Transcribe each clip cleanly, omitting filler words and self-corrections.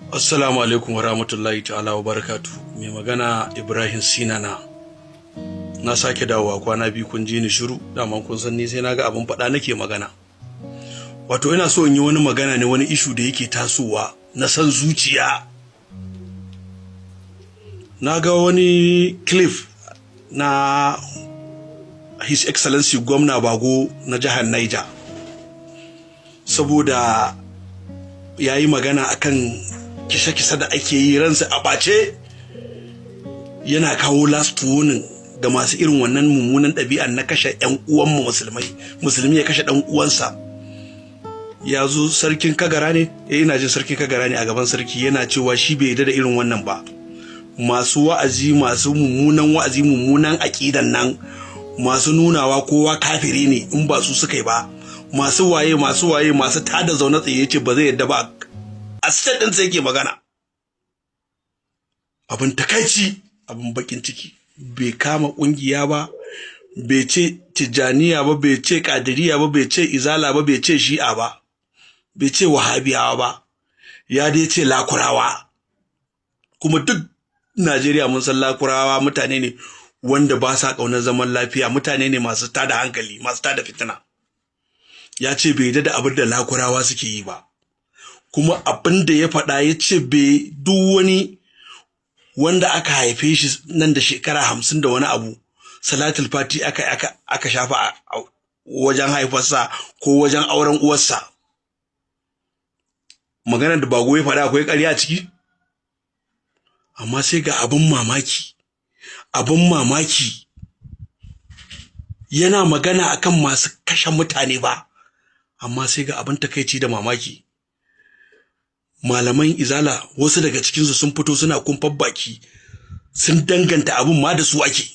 Assalamu alaikum wa rahmatullahi ta'ala wa barakatu. Mai magana Ibrahim Sinana. Na sake dawowa kwana biyu kun ji ni shiru, dama kun san ni sai naga abin faɗa nake magana. Wato ina so in yi wani magana ne, wani ishu da yake tasowa na san zuciya. Na ga wani clip na His Excellency Gwamna Bago na jihar Niger. Saboda ya yi magana akan kisa-kisa da ake yi, ransa a ɓace, yana kawo last warning ga masu irin wannan mummunan ɗabi'an na kashe 'yan uwanmu musulmi ya kashe ɗan uwansa. Ya zo sarkin Kagara ne, ina jin sarkin Kagara ne a gaban sarki, yana cewa shi bai yarda da irin wannan ba. Masu wa'azi, masu mummunan wa'azi, mummunan aƙidan nan, masu nunawa kowa kafiri ne in ba su suka yi ba, masu waye masu tada zaune tsaye, ce ba zai yarda ba. A state ɗinsa yake magana. Abin takaici, abin bakin ciki, bai kama ƙungiya ba, bai ce tijjaniya ba, bai ce ƙadiriya ba, bai ce izala ba, bai ce shi'a ba, bai ce wahabiyawa ba, ya dai ce lakurawa. Kuma duk Najeriya mun san lakurawa mutane ne wanda ba sa ƙaunar zaman lafiya, mutane ne masu tada hankali, masu tada fitina. Ya ce bai da abin da lakurawa suke yi ba. Kuma abin da ya faɗa, ya ce bai duk wani wanda aka haife shi nan da shekara 50 da wani abu, salatul fati aka shafa a wajen haifarsa ko wajen auren uwarsa. Maganar da Bago ya faɗa akwai ƙarya a ciki? Amma sai ga abin mamaki yana magana akan masu kashe mutane ba, amma sai ga abin takaici da mamaki. Malaman izala wasu daga cikinsu sun fito suna kumfar baki, sun danganta abin ma da su ake.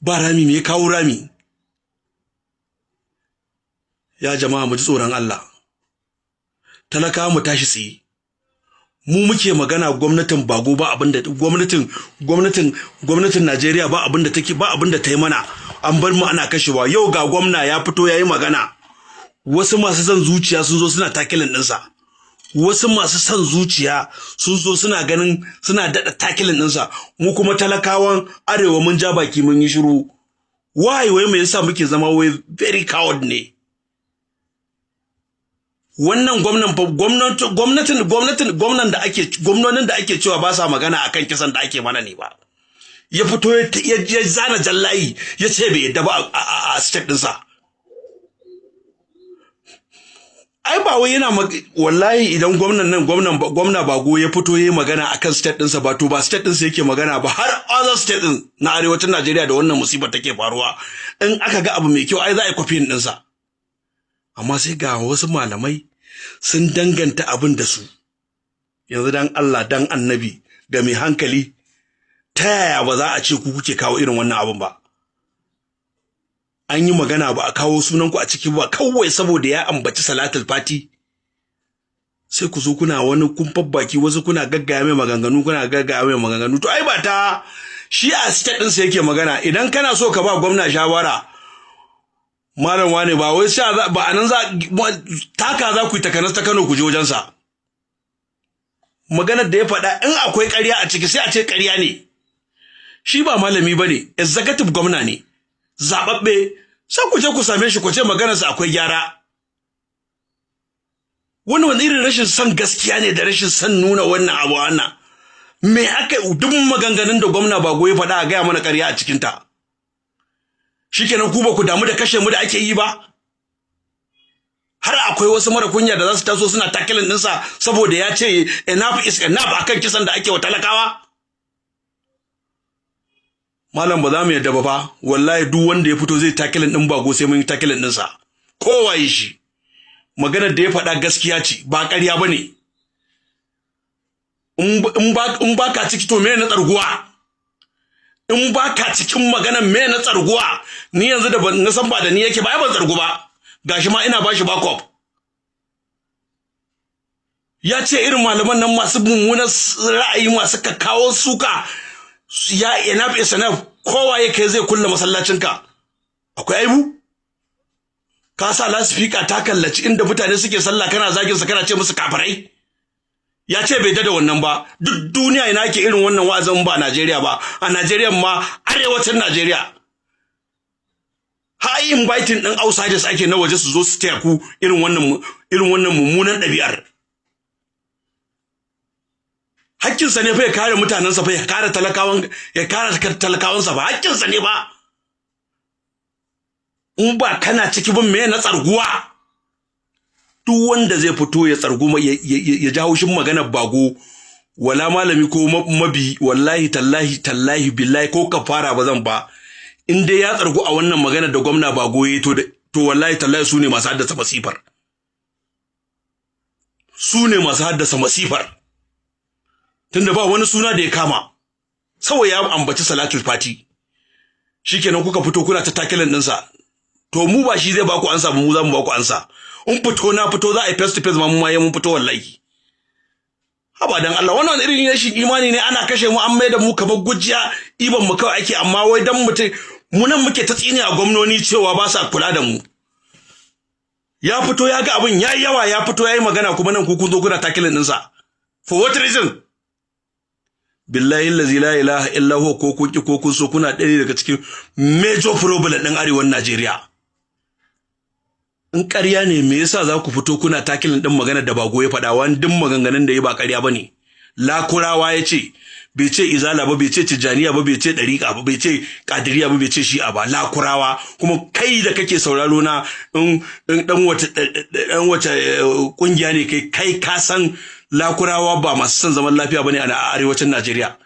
Ba rami, me ya kawo rami? Ya jama'a mu ji tsoron Allah, talakawa mu tashi tsaye. Mu muke magana gwamnatin Bago ba abinda gwamnatin Najeriya ba abinda ta yi mana, an bar mu ana kashewa. Yau ga gwamna ya fito yayi magana, wasu masu son zuciya sun zo suna takilin ɗinsa, wasu masu son zuciya sun zo suna ganin suna daɗa takilin ɗinsa. Mu kuma talakawan arewa mun ja baki mun yi shiru. Wai me yasa muke zama wai very coward ne? Wannan gwamnonin da ake cewa ba sa magana akan kisan da ake mana ne ba. Ya fito ya zana jallayi, ya ce bai yadda ba a state ɗinsa. Ai ba wai yana wallahi idan gwamna Bago ya fito yayi magana akan state ɗinsa ba, to ba state ɗinsa yake magana ba, har other state ɗin na arewacin Najeriya da wannan musibar take faruwa. In aka ga abu mai kyau ai za a yi copying ɗinsa. Amma sai ga wasu malamai sun danganta abin da su. Yanzu dan Allah dan Annabi da mai hankali, ta yaya ba za a ce ku kuke kawo irin wannan abin ba? An yi magana ba a kawo sunanku a ciki ba, kawai saboda ya ambaci salatul fati sai ku zo kuna wani kumfar baki, wasu kuna gaggaya mai maganganu. To ai ba ta shi a state ɗinsa yake magana. Idan kana so ka ba gwamna shawara, malam wane, ba wai ba anan taka za ku yi takanas ta Kano ku je wajensa. Maganar da ya faɗa in akwai ƙarya a ciki sai a ce ƙarya ne. Shi ba malami bane, executive gwamna ne, zababbe. Sai ku je ku same shi ku ce maganarsa akwai gyara. Wani irin rashin son gaskiya ne da rashin son nuna wannan abu wannan. Me aka duk maganganun da gwamna Bago ya faɗa a gaya mana ƙarya a cikinta? Shikenan ku ba ku damu da kashe mu da ake yi ba? Har akwai wasu mara kunya da za su taso suna takilin ɗinsa saboda ya ce enough is enough akan kisan da ake wa talakawa? Malam ba za mu yadda ba fa, wallahi duk wanda ya fito zai takilin ɗin Bago sai mun yi takilin ɗinsa. Kowa yi shi. Maganar da ya faɗa gaskiya ce, ba ƙarya ba ne. In ba ka ciki to me na tsarguwa? In ba ka cikin maganar me na tsarguwa? Ni yanzu da na san ba da ni yake ba, ai ban tsargu ba. Gashi ma ina bashi backup. Ya ce irin malaman nan masu mummunan ra'ayi, masu kakkawo suka, ya enough is enough, kowa ya kai zai kulle masallacinka. Akwai aibu? ka sa lasifika ta kallaci inda mutane suke sallah kana zagin sa kana ce musu kafirai ya ce bai da wannan ba. Duk duniya ina ke irin wannan wa'azin ba Najeriya ba, a Najeriya ma arewacin Najeriya ha inviting din outsiders ake na waje su zo su taya ku irin wannan mummunan ɗabi'ar. Hakkinsa ne fa ya kare mutanensa fa ya kare talakawansa ba, hakkinsa ne ba. In ba kana ciki ba me na tsarguwa? Duk wanda zai fito ya tsargu ya ji haushin maganar bago, wala malami ko mabi, wallahi tallahi billahi ko kafara ba zan ba. In dai ya tsargu a wannan maganar da gwamna bago yayi to wallahi tallahi su ne masu haddasa masifar. Su ne masu haddasa masifar. Tunda ba wani suna da ya kama, saboda ya ambaci salatul fati, shikenan kuka fito kuna ta takilan ɗinsa. To mu ba shi zai baku ansa ba, mu za mu baku ansa. In fito na fito za a yi face to face ma mu ma mun fito wallahi. Haba dan Allah, wannan irin rashin imani ne, ana kashe mu an mai da mu kamar gujiya, iban mu kawai ake, amma wai dan mu nan muke ta tsini a gwamnoni cewa ba sa kula da mu. Ya fito ya ga abin yayi yawa, ya fito yayi magana, kuma nan ku kun zo kuna takilan ɗinsa. For what reason? Billahi allazi la ilaha illa huwa, ko kun ki ko kun so, kuna ɗaya daga cikin major problem ɗin arewan Najeriya. In ƙarya ne me yasa za ku fito kuna takilin ɗin magana da bago ya faɗa, wani duk maganganun da ya ba ƙarya bane. Lakurawa ya ce, bai ce izala ba, bai ce tijaniya ba, bai ce ɗariƙa ba, bai ce ƙadiriya ba, bai ce shi'a ba, lakurawa. Kuma kai da kake sauraro na ɗan wace ƙungiya ne kai ka san lakurawa ba masu son zaman lafiya bane a arewacin Najeriya.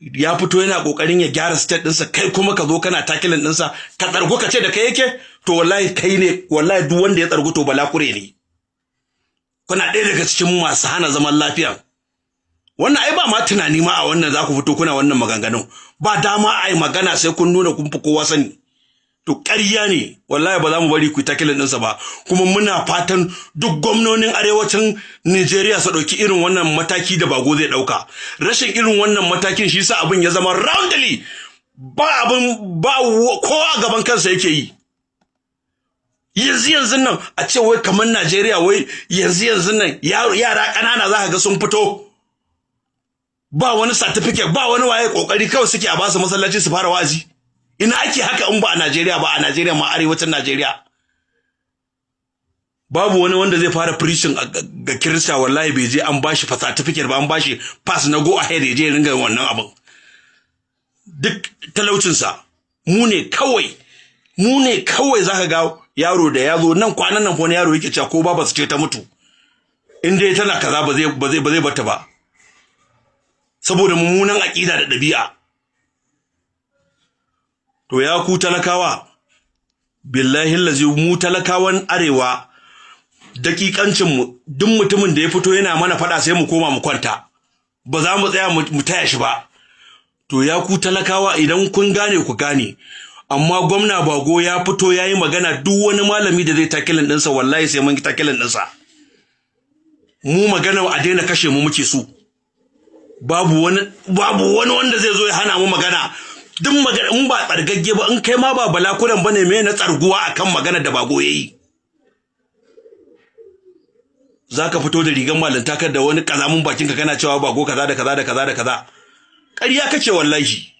Ya fito yana kokarin ya gyara state ɗinsa, kai kuma ka zo kana takilin ɗinsa, ka tsargu ka ce da kai yake, to wallahi kai ne, wallahi duk wanda ya tsargu to balakure ne. Kuna ɗaya daga cikin masu hana zaman lafiya. Wannan ai ba ma tunani ma a wannan za ku fito kuna wannan maganganun, ba dama ai magana sai kun nuna kun fi kowa sani. To ƙarya ne, wallahi ba za mu bari ku yi takilin ɗinsa ba, kuma muna fatan duk gwamnonin arewacin Najeriya su ɗauki irin wannan mataki da bago zai ɗauka. Rashin irin wannan matakin shi sa abin ya zama roundly, ba kowa gaban kansa yake yi. Yanzu nan a ce wai kamar Najeriya, wai yanzu nan yara ƙanana za ka ga sun fito, ba wani certificate, ba wani waye, kokari kawai suke a basu masallaci su fara wazi. Ina ake haka in ba a Najeriya ba, a Najeriya ma arewacin Najeriya. Babu wani wanda zai fara preaching ga Kirista, wallahi bai je an bashi certificate ba, an bashi pass na go ahead ya je ringa wannan abin. Duk talaucinsa, mu ne kawai zaka ga yaro da yazo nan kwanan nan fa wani yaro yake cewa ko baba su ce ta mutu, in dai tana kaza ba zai bata ba, saboda mummunan aqida da dabi'a. To ya ku talakawa, billahi allazi mu talakawan arewa, dakikancin mu, duk mutumin da ya fito yana mana fada sai mu koma mu kwanta, ba za mu tsaya mu taya shi ba. To ya ku talakawa, idan kun gane ku gane, amma gwamna bago ya fito yayi magana, duk wani malami da zai takilin ɗinsa wallahi sai mun takilin ɗinsa. Mu magana a daina kashe mu muke so. Babu wani wanda zai zo ya hana mu magana. Duk magana in ba tsargagge ba, in kai ma ba balakuran bane, me na tsarguwa akan magana da bago yayi. Zaka fito da rigan malanta kar da wani kazamun bakin ka kana cewa bago kaza da kaza da kaza da kaza. Ƙarya kake wallahi.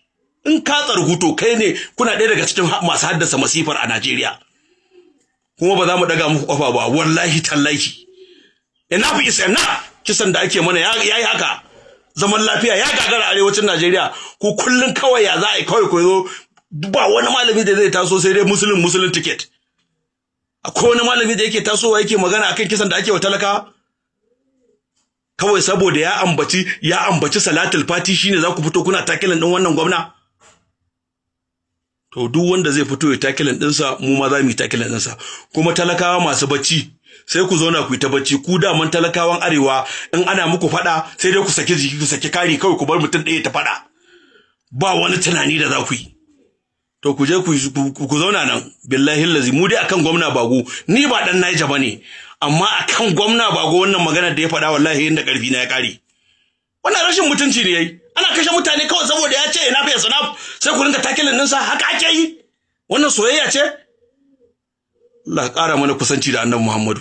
In ka tsargu to kai ne, kuna ɗaya daga cikin masu haddasa masifar a Najeriya. Kuma ba za mu daga muku kofa ba, wallahi tallahi. Enough is enough. Kisan da ake mana yayi haka. Zaman lafiya ya gagara arewacin Najeriya, ko kullun kawai ya za a yi kawai ko zo, ba wani malami da zai taso sai dai musulun ticket. Akwai wani malami da yake tasowa yake magana akan kisan da ake wa talaka, kawai saboda ya ambaci salatul fati shine za ku fito kuna takilin din wannan gwamna. To duk wanda zai fito ya takilin dinsa, mu ma za mu yi takilin dinsa. Kuma talakawa masu bacci, sai ku zauna ku yi ta bacci. Ku da man talakawan arewa, in ana muku fada sai dai ku saki jiki, ku saki kari, kawai ku bar mutum ɗaya ta fada, ba wani tunani da za ku yi. To ku je ku zauna nan, billahi allazi mu dai akan gwamna bago, ni ba dan Niger bane, amma akan gwamna bago wannan magana da ya fada wallahi inda karfi na ya kare. Wannan rashin mutunci ne yayi. Ana kashe mutane kawai saboda ya ce ina fa sanaf, sai ku rinka takilin ninsa, haka ake yi. Wannan soyayya ce? Allah ƙara mana kusanci da annabi Muhammadu